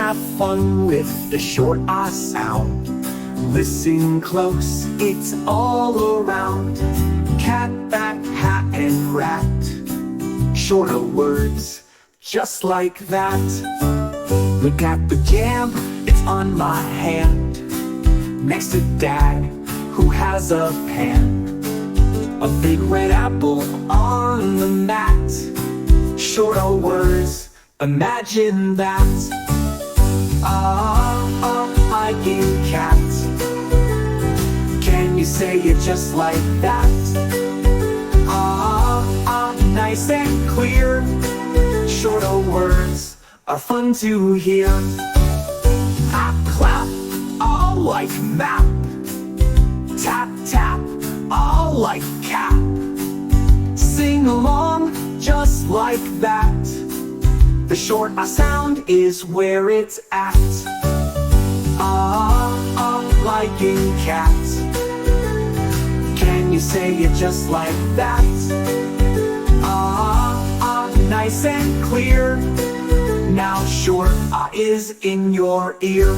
have fun with the short ah sound. Listen close, it's all around. Cat, bat, hat, and rat. Shorter words, just like that. Look at the jam, it's on my hand. Next to Dad, who has a pan. A big red apple on the mat. Shorter words, imagine that. Liking cat. Can you say it just like that? Nice and clear. Shorter words are fun to hear. Clap, clap, all like map. Tap, tap, all like cap. Sing along just like that. The short ah sound is where it's at. Liking cat. Can you say it just like that? Nice and clear. Now short ah is in your ear.